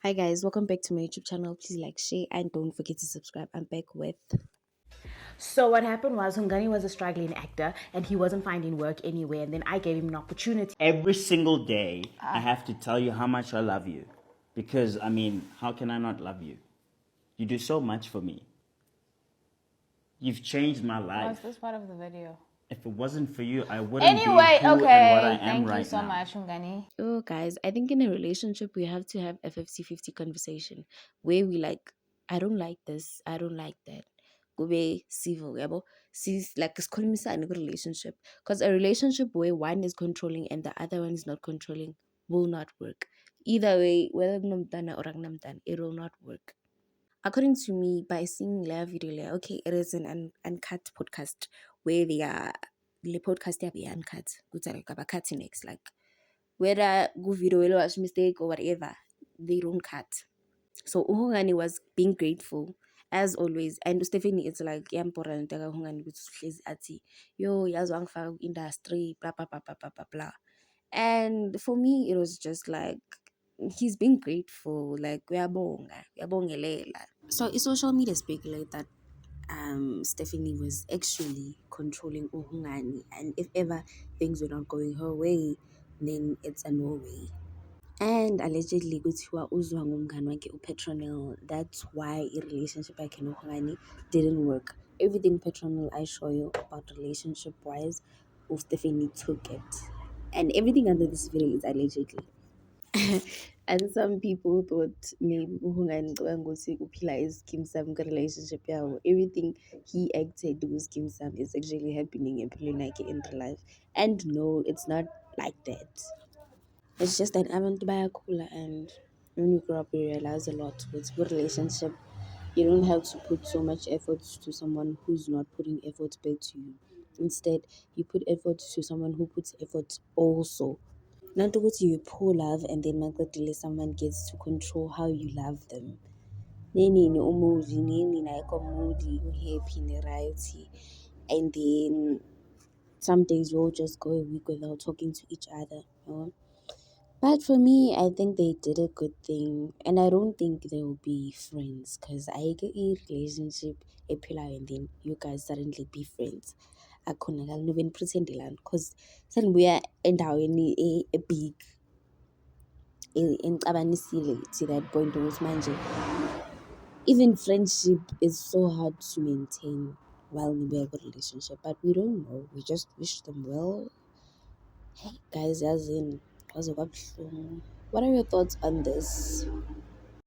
Hi guys, welcome back to my YouTube channel. Please like, share, and don't forget to subscribe. I'm back with. So what happened was Hungani was a struggling actor and he wasn't finding work anywhere, and then I gave him an opportunity. Every single day, I have to tell you how much I love you. Because, I mean, how can I not love you? You do so much for me. You've changed my Was life. this part of the video? If it wasn't for you, I wouldn't be Anyway, who and what I okay. am Thank you right so now. much, Ungani. Oh, guys, I think in a relationship we have to have a 50-50 conversation where we like, I don't like this, I don't like that. Go be civil, yabo. See, like it's calling me in a relationship. Because a relationship where one is controlling and the other one is not controlling will not work. Either way, whether namtana or namtan, it will not work. According to me, by seeing la video le, okay, it is an uncut podcast where they are the podcast they are uncut. Good like about cutting next, like whether good video was mistake or whatever, they don't cut. So Uhungani was being grateful as always, and Stephanie it's like yeah important Uhungani with ati yo yazwang fa industry blah blah blah blah blah blah blah. And for me, it was just like he's being grateful, like uyabongelela. So social media speculate that Stephanie was actually controlling Uhungani, and if ever things were not going her way, then it's a no way. And allegedly kuthiwa uzwa ngumngani wakhe uPetronel. That's why i-relationship yakhe noHungani didn't work. Everything Petronel I show you about relationship wise, Stephanie took it. And everything under this video is allegedly. And some people thought maybe uHungani ngicabanga ukuthi uphila is-Skeem Saam relationship yabo. Everything he acted with Skeem Saam is actually happening empilweni yakhe in real life. And no, it's not like that. It's just that abantu bayakhula, and when you grow up you realize a lot with good relationship. You don't have to put so much effort to someone who's not putting effort back to you. Instead, you put effort to someone who puts effort also. Not to go to you pour love and then magically someone gets to control how you love them. Nini ni umuzi, nini na iko moody, happy, rioty. And then some days you'll just go a week without talking to each other. You know? But for me, I think they did a good thing, and I don't think they will be friends because I get a relationship, a pillar, and then you guys suddenly be friends. Akhona kalinobeni pretend land because suddenly we are endaweni big engixabanisile to that point ukuthi manje even friendship is so hard to maintain while we have a relationship, but we don't know. We just wish them well. Hey guys, as in, what are your thoughts on this?